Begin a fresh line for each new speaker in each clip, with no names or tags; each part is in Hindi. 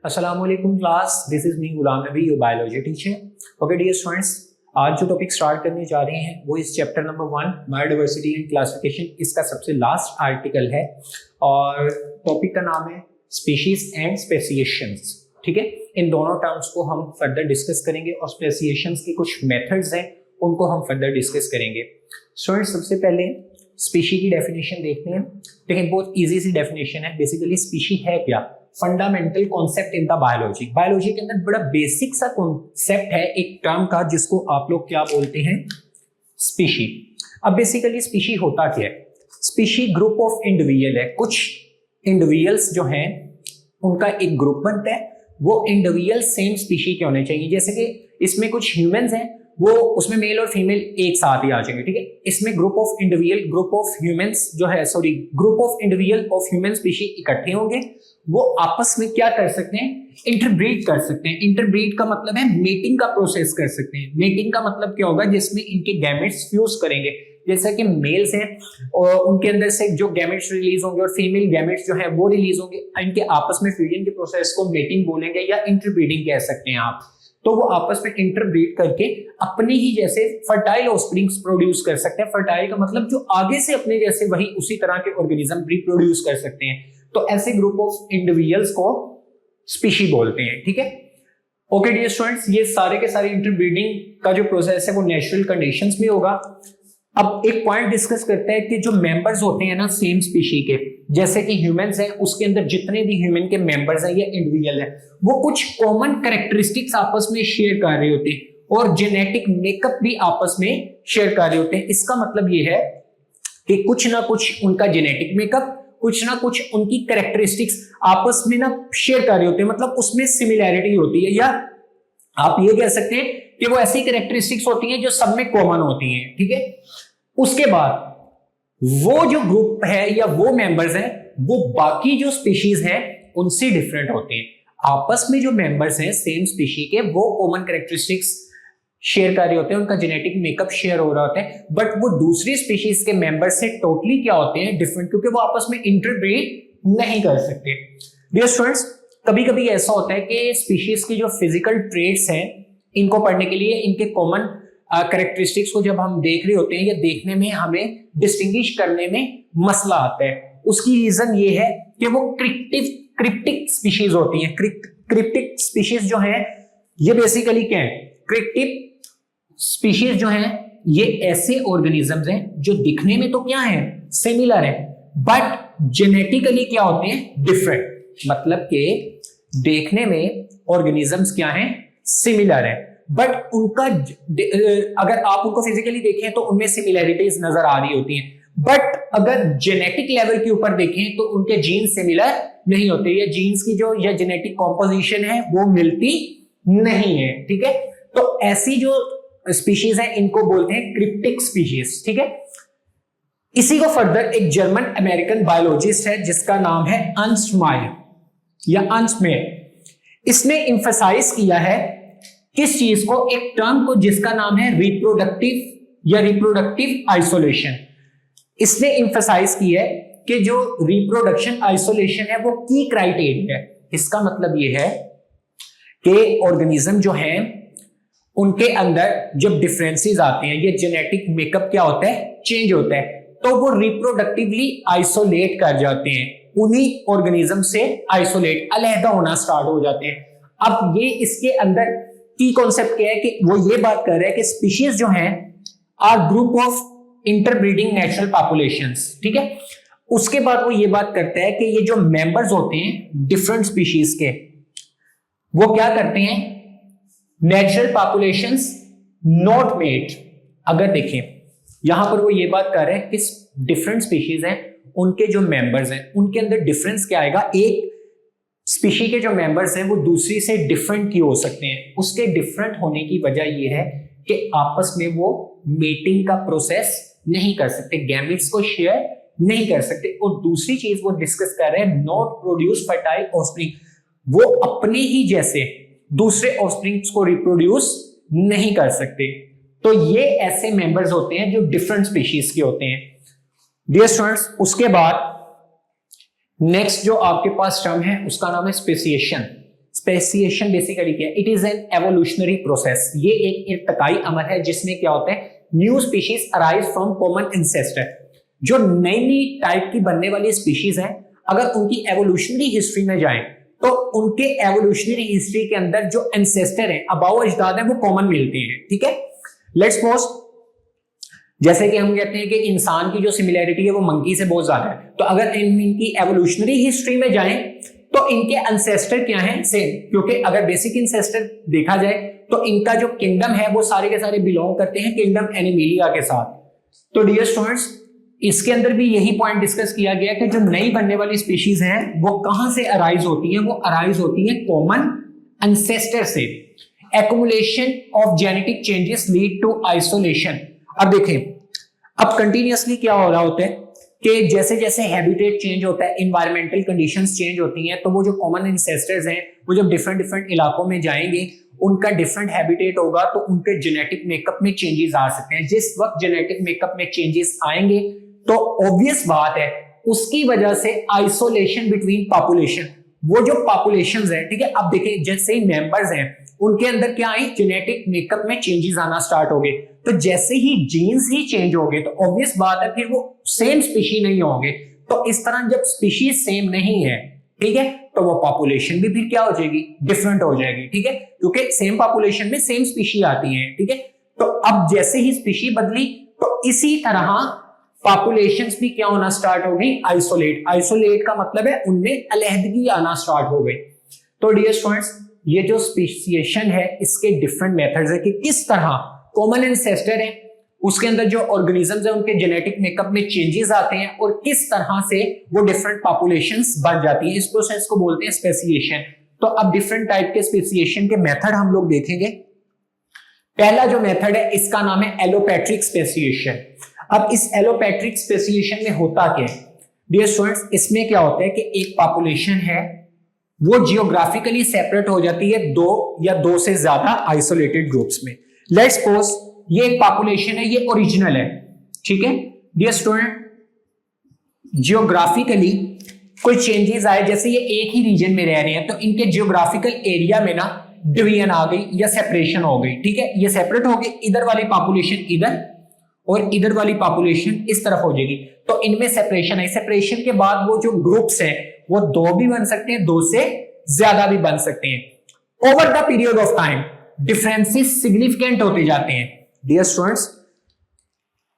अस्सलामुअलैकुम class, this is me Ghulam Nabi, your biology teacher. Okay dear students, आज जो टॉपिक स्टार्ट करने जा रहे हैं वो इस chapter number 1 biodiversity and classification, इसका सबसे लास्ट आर्टिकल है और टॉपिक का नाम है स्पीशीज एंड स्पेसिएशंस। ठीक है, इन दोनों टर्म्स को हम फर्दर डिस्कस करेंगे और स्पेसिएशंस के कुछ मेथड्स हैं उनको हम फर्दर डिस्कस करेंगे। स्टूडेंट्स, सबसे पहले स्पीशी की डेफिनेशन देखते हैं। देखिए, बहुत इजी सी डेफिनेशन है। बेसिकली स्पीशी है क्या? Fundamental concept in the biology. Biology के अंदर बड़ा बेसिक सा कॉन्सेप्ट है एक टर्म का, जिसको आप लोग क्या बोलते हैं? स्पीशी। अब बेसिकली स्पीशी होता क्या है? स्पीशी ग्रुप ऑफ इंडिविजुअल है। कुछ इंडिविजुअल्स जो हैं उनका एक ग्रुप बनता है, वो इंडिविजुअल सेम स्पीशी के होने चाहिए। जैसे कि इसमें कुछ ह्यूमंस हैं, वो उसमें मेल और फीमेल एक साथ ही आ जाएंगे। ठीक है, इसमें ग्रुप ऑफ ह्यूमंस जो है, group of individual of human species इकट्ठे होंगे। वो आपस में क्या कर सकते हैं? इंटरब्रीड कर सकते हैं। इंटरब्रीड का मतलब है मेटिंग का प्रोसेस कर सकते हैं। मेटिंग का मतलब क्या होगा? जिसमें इनके गैमेट्स फ्यूज करेंगे। जैसा कि मेल्स हैं और उनके अंदर से जो गैमेट्स रिलीज होंगे और फीमेल गैमेट्स जो है वो रिलीज होंगे, इनके आपस में फ्यूजन के प्रोसेस को मेटिंग बोलेंगे या इंटरब्रीडिंग कह सकते हैं आप। तो वो आपस में इंटरब्रीड करके अपने ही जैसे फर्टाइल ऑफस्प्रिंग्स प्रोड्यूस कर सकते हैं। फर्टाइल का मतलब जो आगे से अपने जैसे वही उसी तरह के ऑर्गेनिज्म रिप्रोड्यूस कर सकते हैं। तो ऐसे ग्रुप ऑफ इंडिविजुअल्स को स्पीशी बोलते हैं। ठीक है, ओके डियर स्टूडेंट्स, ये सारे के सारे इंटरब्रीडिंग का जो प्रोसेस है वो नेचुरल कंडीशंस में होगा। अब एक पॉइंट डिस्कस करते हैं कि जो मेंबर्स होते हैं ना सेम स्पीशी के, जैसे कि ह्यूमंस हैं, उसके अंदर जितने भी ह्यूमन के मेंबर्स हैं या इंडिविजुअल हैं, वो कुछ कॉमन कैरेक्टरिस्टिक्स आपस में शेयर कर रहे होते हैं और जेनेटिक मेकअप भी आपस में शेयर कर रहे होते हैं। इसका मतलब ये है कि कुछ ना कुछ उनका जेनेटिक मेकअप, कुछ ना कुछ उनकी कैरेक्टरिस्टिक्स आपस में ना शेयर कर रहे होते हैं, मतलब उसमें सिमिलैरिटी होती है, या आप ये कह सकते हैं कि वो ऐसी कैरेक्टरिस्टिक्स होती हैं जो सब में कॉमन होती हैं। ठीक है, उसके बाद वो जो ग्रुप है या वो मेंबर्स हैं वो बाकी जो स्पीशीज हैं उनसे डिफरेंट होते हैं। आपस में जो मेंबर्स हैं सेम स्पीशी के, वो कॉमन कैरेक्टरिस्टिक्स शेयर कर रहे होते हैं, उनका जेनेटिक मेकअप शेयर हो रहा होता है, बट वो दूसरी स्पीशीज के मेंबर्स से टोटली क्या होते हैं? डिफरेंट, क्योंकि वो आपस में इंटरब्रीड नहीं कर सकते। डियर स्टूडेंट्स, कभी कभी ऐसा होता है कि स्पीशीज की जो फिजिकल ट्रेट्स हैं, इनको पढ़ने के लिए इनके कॉमन कैरेक्टरिस्टिक्स को जब हम देख रहे होते हैं या देखने में हमें डिस्टिंग्विश करने में मसला आता है। उसकी रीजन ये है कि वो क्रिप्टिक स्पीशीज होती हैं। क्रिप्टिक स्पीशीज जो है ये बेसिकली क्या है? क्रिप्टिक स्पीशीज जो है ये ऐसे ऑर्गेनिजम्स हैं जो दिखने में तो क्या है? सिमिलर है, बट जेनेटिकली क्या होते हैं? डिफरेंट। मतलब कि देखने में ऑर्गेनिजम्स क्या हैं? सिमिलर है, बट उनका अगर आप उनको फिजिकली देखें तो उनमें सिमिलैरिटीज नजर आ रही होती हैं, बट अगर जेनेटिक लेवल के ऊपर देखें तो उनके जीन सिमिलर नहीं होते, या जीन्स की जो या जेनेटिक कॉम्पोजिशन है वो मिलती नहीं है। ठीक है, तो ऐसी जो स्पीशीज है इनको बोलते हैं क्रिप्टिक स्पीशीज। ठीक है, इसी को फर्दर एक जर्मन अमेरिकन बायोलॉजिस्ट है जिसका नाम है अर्न्स्ट मायर या अर्न्स्ट मेयर। इसने इंफेसाइज किया है किस चीज को? एक टर्म को जिसका नाम है रिप्रोडक्टिव या रिप्रोडक्टिव आइसोलेशन। इसने इंफेसाइज किया है कि जो रिप्रोडक्शन आइसोलेशन है वो की क्राइटेरिया है। इसका मतलब ये है कि ऑर्गेनिज्म जो है उनके अंदर जब डिफरेंसेस आते हैं, ये जेनेटिक मेकअप क्या होता है? चेंज होता है, तो वो रिप्रोडक्टिवली आइसोलेट कर जाते हैं, उन्हीं ऑर्गेनिज्म से आइसोलेट, अलहदा होना स्टार्ट हो जाते हैं। अब ये इसके अंदर की कॉन्सेप्ट क्या है कि वो ये बात कर रहे हैं कि स्पीशीज जो हैं are group of interbreeding natural populations. ठीक है, उसके बाद वो ये बात करता है कि ये जो मेंबर्स होते हैं डिफरेंट स्पीशीज के, वो क्या करते हैं? Natural populations not made. अगर देखें यहां पर वो ये बात कर रहे हैं कि डिफरेंट स्पीशीज हैं, उनके जो मेंबर्स हैं उनके अंदर डिफरेंस क्या आएगा? एक स्पीशी के जो मेंबर्स हैं वो दूसरी से डिफरेंट क्यों हो सकते हैं? उसके डिफरेंट होने की वजह यह है कि आपस में वो मेटिंग का प्रोसेस नहीं कर सकते, गैमेट्स को शेयर नहीं कर सकते। और दूसरी चीज वो डिस्कस कर रहे हैं, नॉट प्रोड्यूस फर्टाइल ऑफस्प्रिंग। वो अपने ही जैसे दूसरे ऑफस्प्रिंग्स को रिप्रोड्यूस नहीं कर सकते। तो ये ऐसे मेंबर्स होते हैं जो डिफरेंट स्पीशीज के होते हैं। डियर स्टूडेंट्स, उसके बाद नेक्स्ट जो आपके पास टर्म है उसका नाम है स्पेसिएशन। स्पेसिएशन बेसिकली क्या है? It is an evolutionary process. ये एक इर्तकाई अमल है जिसमें क्या होता है, new species arise from common ancestor. जो नई नई टाइप की बनने वाली स्पीशीज हैं, अगर उनकी एवोल्यूशनरी हिस्ट्री में जाएं तो उनके एवोल्यूशनरी हिस्ट्री के अंदर जो एंसेस्टर हैं, अबाव अजदाद हैं, वो कॉमन मिलते हैं। ठीक है, लेट्स सपोज जैसे कि हम कहते हैं कि इंसान की जो सिमिलैरिटी है वो मंकी से बहुत ज्यादा है, तो अगर इनकी एवोल्यूशनरी हिस्ट्री में जाएं तो इनके एंसेस्टर क्या हैं? सेम। क्योंकि अगर बेसिक एंसेस्टर देखा जाए तो इनका जो किंगडम है वो सारे के सारे बिलोंग करते हैं किंगडम एनिमिलिया के साथ। तो डियर स्टूडेंट्स, इसके अंदर भी यही पॉइंट डिस्कस किया गया कि जो नई बनने वाली स्पीशीज हैं वो कहां से अराइज होती हैं? वो अराइज होती हैं कॉमन एंसेस्टर से। Accumulation of genetic changes lead to isolation. अब देखें, अब कंटिन्यूअसली क्या हो रहा होता है कि जैसे जैसे हैबिटेट चेंज होता है, इन्वायरमेंटल कंडीशंस चेंज होती हैं, तो वो जो कॉमन एंसेस्टर्स हैं वो जब डिफरेंट डिफरेंट इलाकों में जाएंगे, उनका डिफरेंट हैबिटेट होगा तो उनके जेनेटिक मेकअप में चेंजेस आ सकते हैं। जिस वक्त जेनेटिक मेकअप में चेंजेस आएंगे तो ऑब्वियस बात है उसकी वजह से आइसोलेशन बिटवीन पॉपुलेशन, वो जो पॉपुलेशंस है, ठीक है, अब देखिए जैसे ही मेंबर्स हैं उनके अंदर क्या आई, जेनेटिक मेकअप में चेंजेस आना स्टार्ट हो गए। तो जैसे ही जीन्स ही चेंज हो गए तो ऑब्वियस बात है फिर वो सेम स्पीशी नहीं होंगे। तो इस तरह जब स्पीशीज सेम नहीं है, ठीक है, तो वो पॉपुलेशन भी फिर क्या हो जाएगी, डिफरेंट हो जाएगी। ठीक है, क्योंकि सेम पॉपुलेशन में सेम स्पीशी आती है। ठीक है, तो अब जैसे ही स्पीशी बदली तो इसी तरह पॉपुलेशंस भी क्या होना स्टार्ट हो गई, आइसोलेट। आइसोलेट का मतलब है उनमें अलहदगी आना स्टार्ट हो गई। तो डियर स्टूडेंट्स, ये जो स्पेसिएशन है इसके डिफरेंट मेथड्स है कि किस तरह कॉमन एंसेस्टर है उसके अंदर जो ऑर्गेनिजम्स है उनके जेनेटिक मेकअप में चेंजेस आते हैं और किस तरह से वो डिफरेंट पॉपुलेशंस बन जाती है। इस प्रोसेस को बोलते हैं स्पेसिएशन। तो अब डिफरेंट टाइप के स्पेसिएशन के मेथड हम लोग देखेंगे। पहला जो मेथड है इसका नाम है एलोपैट्रिक स्पेसिएशन। अब इस एलोपैट्रिक स्पेसिएशन में होता क्या है डियर स्टूडेंट्स, इसमें क्या होता है कि एक पॉपुलेशन है वो जियोग्राफिकली सेपरेट हो जाती है दो या दो से ज्यादा आइसोलेटेड ग्रुप्स में। लेट्स सपोज ये एक पॉपुलेशन है, ये ओरिजिनल है। ठीक है डियर स्टूडेंट, जियोग्राफिकली कोई चेंजेस आए, जैसे ये एक ही रीजन में रह रहे हैं तो इनके जियोग्राफिकल एरिया में ना डिवीजन आ गई या सेपरेशन हो गई। ठीक है, ये सेपरेट हो गई, इधर वाली पॉपुलेशन इधर और इधर वाली पॉपुलेशन इस तरफ हो जाएगी। तो इनमें सेपरेशन है। सेपरेशन के बाद वो जो ग्रुप्स हैं वो दो भी बन सकते हैं, दो से ज्यादा भी बन सकते हैं। Over the period of time differences significant होते जाते हैं। डियर स्टूडेंट्स,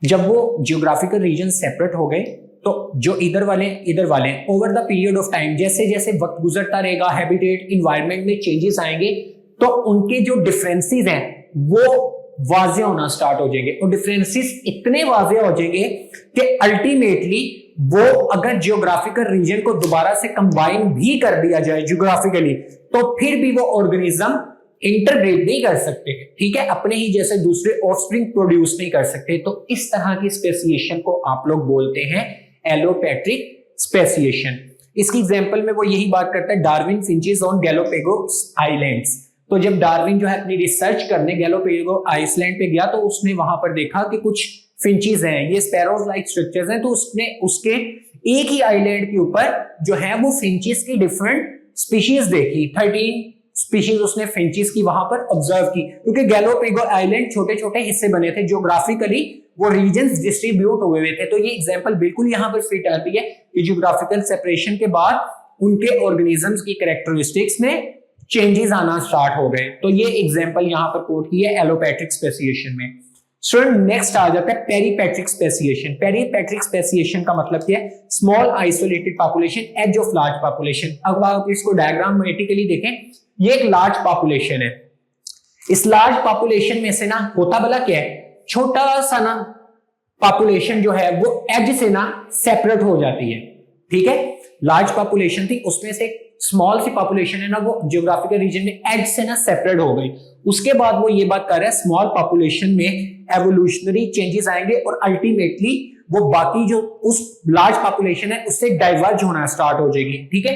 जब वो जियोग्राफिकल रीजन सेपरेट हो गए तो जो इधर वाले over the period of time जैसे जैसे वक्त गुजरता रहेगा, हैबिटेट इन्वायरमेंट में चेंजेस आएंगे तो उनके जो डिफरेंसेस हैं वो वाजे होना स्टार्ट हो जाएंगे। और डिफरेंसेस इतने वाजे हो जाएंगे कि अल्टीमेटली वो अगर जियोग्राफिकल रीजन को दोबारा से कंबाइन भी कर दिया जाए जियोग्राफिकली तो फिर भी वो ऑर्गेनिज्म इंटरब्रीड नहीं कर सकते। ठीक है, अपने ही जैसे दूसरे ऑफस्प्रिंग प्रोड्यूस नहीं कर सकते। तो इस तरह की स्पेसिएशन को आप लोग बोलते हैं एलोपैट्रिक स्पेसिएशन। इसकी एग्जांपल में वो यही बात करता है, डार्विन फिंचेस ऑन गैलोपेगोस आइलैंड्स। तो जब डार्विन जो है अपनी रिसर्च करने गैलोपेगो आइसलैंड पे गया तो उसने वहां पर देखा कि कुछ फिंचेस हैं, ये स्पैरोज लाइक स्ट्रक्चर्स हैं। तो उसने उसके एक ही आइलैंड के ऊपर जो है वो फिंचेस की डिफरेंट स्पीशीज देखी। 13 स्पीशीज उसने फिंचेस की वहां पर ऑब्जर्व की, क्योंकि गैलोपेगो आइलैंड छोटे छोटे हिस्से बने थे, जियोग्राफिकली वो रीजन्स डिस्ट्रीब्यूट हुए थे। तो ये एग्जांपल बिल्कुल यहां पर फिट आती है कि जियोग्राफिकल सेपरेशन के बाद उनके ऑर्गेनिजम्स की कैरेक्टरिस्टिक्स में चेंजेस आना स्टार्ट हो गए। तो ये एग्जांपल यहां पर कोट की है एलोपैट्रिक स्पेसिएशन में। स्टूडेंट नेक्स्ट आ जाता है पेरीपैट्रिक स्पेसिएशन। पेरीपैट्रिक स्पेसिएशन का मतलब क्या है, small isolated population edge of large population. अब आप इसको डायग्रामेटिकली देखें, ये एक लार्ज पॉपुलेशन है। इस लार्ज पॉपुलेशन में से ना होता भला क्या है, छोटा सा ना पॉपुलेशन जो है वो एज से ना सेपरेट हो जाती है। ठीक है, लार्ज पॉपुलेशन थी उसमें से स्मॉल सी पॉपुलेशन है ना वो जियोग्राफिकल रीजन में एज से ना सेपरेट हो गई। उसके बाद वो ये बात कर रहा है स्मॉल पॉपुलेशन में एवोल्यूशनरी चेंजेस आएंगे और अल्टीमेटली वो बाकी जो उस लार्ज पॉपुलेशन है उससे डाइवर्ज होना स्टार्ट हो जाएगी। ठीक है,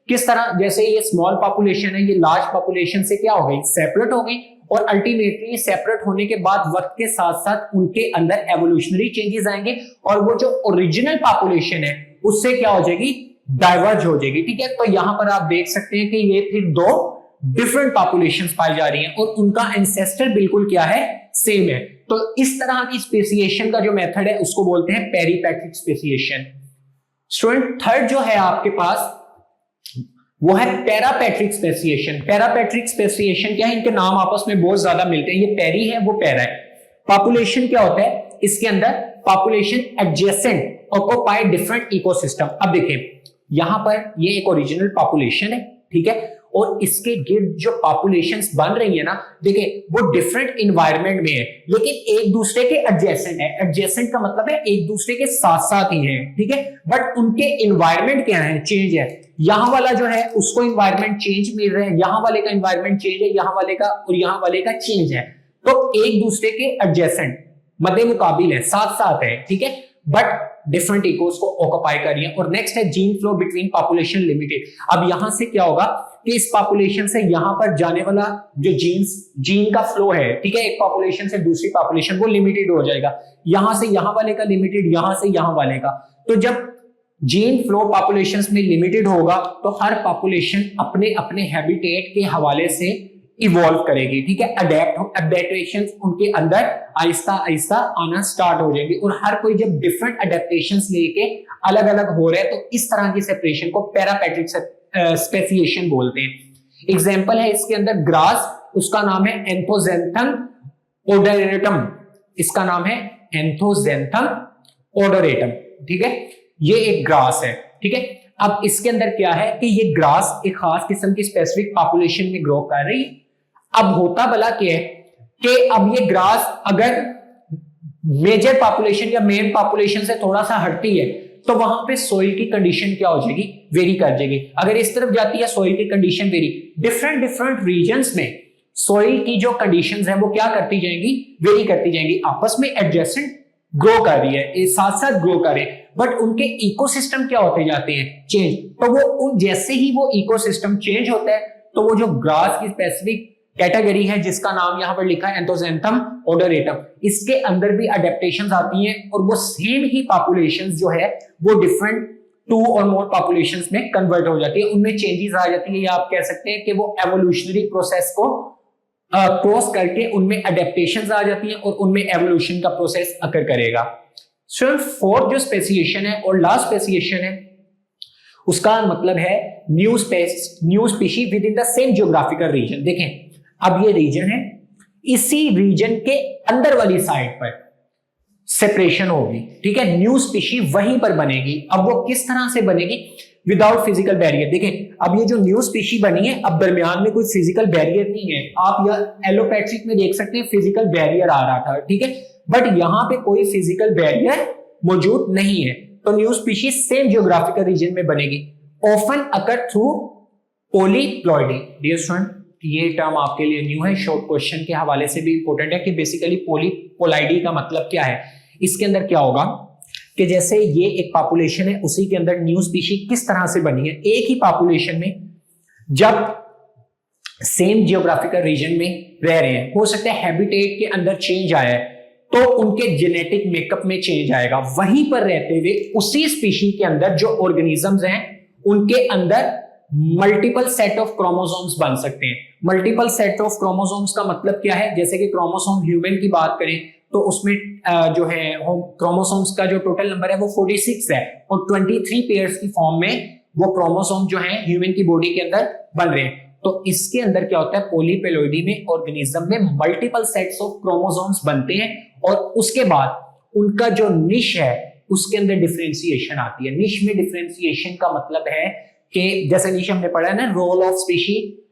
किस तरह, जैसे ये स्मॉल पॉपुलेशन है ये लार्ज पॉपुलेशन से क्या हो गई, सेपरेट हो गई और अल्टीमेटली सेपरेट होने के बाद वक्त के साथ साथ उनके अंदर एवोल्यूशनरी चेंजेस आएंगे और वो जो ओरिजिनल पॉपुलेशन है उससे क्या हो जाएगी, डाइवर्ज हो जाएगी। ठीक है, तो यहां पर आप देख सकते हैं कि ये फिर दो डिफरेंट पॉपुलेशंस पाई जा रही हैं और उनका एंसेस्टर बिल्कुल क्या है, सेम है। तो इस तरह की स्पेसिएशन का जो मेथड है उसको बोलते हैं पेरीपैट्रिक स्पेसिएशन। स्टूडेंट थर्ड जो है आपके पास वो है पैरापैट्रिक स्पेसिएशन। पैरापैट्रिक स्पेसिएशन क्या है, इनके नाम आपस में बहुत ज्यादा मिलते हैं, ये पैरी है वो पैरा है। पॉपुलेशन क्या होता है, इसके अंदर population adjacent occupy different ecosystem. अब देखिए यहां पर ये एक ओरिजिनल पॉपुलेशन है, ठीक है, और इसके गिर्द जो पॉपुलेशंस बन रही है ना, देखिए वो डिफरेंट इन्वायरमेंट में है लेकिन एक दूसरे के एडजेसेंट है। एडजेसेंट का मतलब है एक दूसरे के साथ साथ ही है, ठीक है, बट उनके इन्वायरमेंट क्या है, चेंज है। यहां वाला जो है उसको इन्वायरमेंट चेंज मिल रहा है, यहां वाले का इन्वायरमेंट चेंज है, यहां वाले का और यहां वाले का चेंज है। तो एक दूसरे के एडजेसेंट मध्य मुकाबिल है, साथ साथ है, ठीक है, बट डिफरेंट इकोस को ऑक्यूपाई कर रही है। और नेक्स्ट है gene flow between population limited. अब यहां से क्या होगा कि इस पॉपुलेशन से यहां पर जाने वाला जो जीन का फ्लो है, ठीक है, एक पॉपुलेशन से दूसरी पॉपुलेशन, वो लिमिटेड हो जाएगा। यहां से यहां वाले का लिमिटेड, यहां से यहां वाले का। तो जब जीन फ्लो पॉपुलेशंस में लिमिटेड होगा तो हर पॉपुलेशन अपने अपने हैबिटेट के हवाले से इवॉल्व करेगी, ठीक है, अडेप्टेशंस उनके अंदर आहिस्ता आहिस्ता आना स्टार्ट हो जाएंगे और हर कोई जब डिफरेंट अडेप्टेशंस लेके अलग अलग हो रहे हैं तो इस तरह की सेपरेशन को पैरापैट्रिक स्पेसिएशन बोलते हैं। एग्जांपल है इसके अंदर ग्रास, उसका नाम है एंथोजेंथम ओडोरेटम, इसका नाम है एंथोजेंथम ओडोरेटम, ठीक है, ये एक ग्रास है, ठीक है। अब इसके अंदर क्या है कि ये ग्रास एक खास किस्म की स्पेसिफिक पॉपुलेशन में ग्रो कर रही है। अब होता भला क्या है कि अब ये ग्रास अगर मेजर पॉपुलेशन या मेन पॉपुलेशन से थोड़ा सा हटती है तो वहां पे सोइल की कंडीशन क्या हो जाएगी, वेरी कर जाएगी। अगर इस तरफ जाती है सोइल की कंडीशन वेरी, डिफरेंट रीजन्स में सोइल की जो कंडीशंस है वो क्या करती जाएंगी, वेरी करती जाएंगी, आपस में एडजेसेंट ग्रो कर रही है, साथ साथ ग्रो कर रहे हैं, बट उनके इकोसिस्टम क्या होते जाते हैं, चेंज। तो वो जैसे ही वो इकोसिस्टम चेंज होता है तो वो जो ग्रास की स्पेसिफिक कैटेगरी है जिसका नाम यहां पर लिखा है एंथोजेंथम ओडोरेटम, इसके अंदर भी अडेप्टेशंस आती हैं और वो सेम ही पॉपुलेशंस जो है वो डिफरेंट 2 और मोर पॉपुलेशंस में कन्वर्ट हो जाती है, उनमें चेंजेस आ जाती है, या आप कह सकते हैं कि वो एवोल्यूशनरी प्रोसेस को क्रॉस करके उनमें अडेप्टेशंस आ जाती हैं और उनमें एवोल्यूशन का प्रोसेस अकर करेगा। सिर्फ फोर्थ जो स्पेसिएशन है और लास्ट स्पेसिएशन है उसका मतलब है new species with in the same geographical reason. देखें अब ये रीजन है, इसी रीजन के अंदर वाली साइड पर सेपरेशन होगी, ठीक है, न्यू स्पीशी वहीं पर बनेगी। अब वो किस तरह से बनेगी, विदाउट फिजिकल बैरियर। देखें अब ये जो न्यू स्पीशी बनी है अब दरमियान में कोई फिजिकल बैरियर नहीं है, आप यह एलोपैट्रिक में देख सकते हैं फिजिकल बैरियर आ रहा था, ठीक है, बट यहां पे कोई फिजिकल बैरियर मौजूद नहीं है, तो new species same geographical region में बनेगी। Often occur through polyploidy. Dear student ये टर्म आपके लिए न्यू है, शॉर्ट क्वेश्चन के हवाले से भी इंपॉर्टेंट है कि बेसिकली पॉलीप्लॉइडी का मतलब क्या है। इसके अंदर क्या होगा कि जैसे ये एक पॉपुलेशन है उसी के अंदर न्यू स्पीशी किस तरह से बनी है, एक ही पॉपुलेशन में जब सेम जियोग्राफिकल रीजन में रह रहे हैं, हो सकता है हैबिटेट के अंदर चेंज आया है तो उनके जेनेटिक मेकअप में चेंज आएगा, वहीं पर रहते हुए उसी स्पीशी के अंदर जो ऑर्गेनिजम्स हैं उनके अंदर मल्टीपल सेट ऑफ क्रोमोसोम्स बन सकते हैं। मल्टीपल सेट ऑफ क्रोमोसोम्स का मतलब क्या है, जैसे कि क्रोमोसोम ह्यूमन की बात करें तो उसमें जो है क्रोमोसोम्स का जो टोटल नंबर है वो 46 है और 23 पेयर्स की फॉर्म में वो क्रोमोसोम जो है ह्यूमन की बॉडी के अंदर बन रहे हैं। तो इसके अंदर क्या होता है, पॉलीप्लॉइडी में ऑर्गेनिज्म में मल्टीपल सेट्स ऑफ क्रोमोसोम्स बनते हैं और उसके बाद उनका जो निश है उसके अंदर डिफरेंशिएशन आती है। निश में डिफरेंशिएशन का मतलब है कि जैसे निश हमने पढ़ा है ना, रोल ऑफ स्पीशी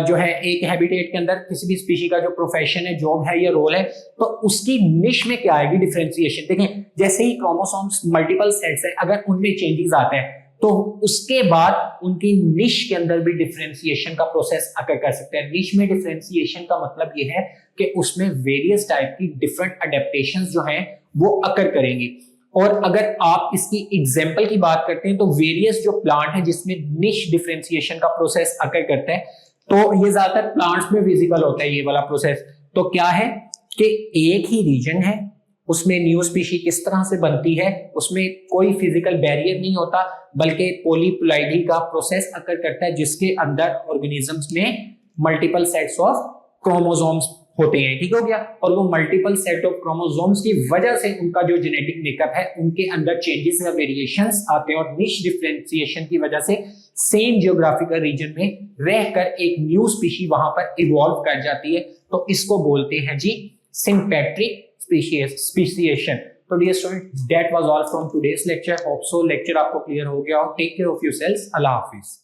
जो है एक हैबिटेट के अंदर किसी भी स्पीशी का जो प्रोफेशन है, जॉब है या रोल है, तो उसकी निश में क्या आएगी, डिफरेंशिएशन। देखें जैसे ही क्रोमोसोम्स मल्टीपल सेट्स है अगर उनमें चेंजेस आते हैं तो उसके बाद उनकी निश के अंदर भी डिफरेंशिएशन का प्रोसेस अकर कर सकते हैं। निश में डिफरेंशिएशन का मतलब ये है कि उसमें वेरियस टाइप की डिफरेंट अडेप्टेशंस जो हैं वो अकर करेंगी। और अगर आप इसकी एग्जांपल की बात करते हैं तो वेरियस जो प्लांट है जिसमें निश डिफरेंशिएशन का प्रोसेस अकर करता है, तो ये ज्यादातर प्लांट्स में विजिबल होता है ये वाला प्रोसेस। तो क्या है कि एक ही रीजन है, उसमें न्यू स्पीशी किस तरह से बनती है, उसमें कोई फिजिकल बैरियर नहीं होता, बल्कि पॉलीप्लॉइडी का प्रोसेस अकर करता है जिसके अंदर ऑर्गेनिजम्स में मल्टीपल सेट्स ऑफ क्रोमोसोम्स होते हैं। ठीक हो गया। और वो मल्टीपल सेट ऑफ क्रोमोसोम्स की वजह से उनका जो जेनेटिक मेकअप है उनके अंदर चेंजेस या वेरिएशंस आते हैं, और निश डिफरेंशिएशन की वजह से सेम जियोग्राफिकल रीजन में रहकर एक न्यू स्पीशी वहां पर इवॉल्व कर जाती है। तो इसको बोलते हैं जी सिम्पेट्रिक स्पीशिएशन। तो dear student, that was all from today's lecture. Hope so lecture आपको क्लियर हो गया हो। Take care of yourselves. अल्लाह हाफिज।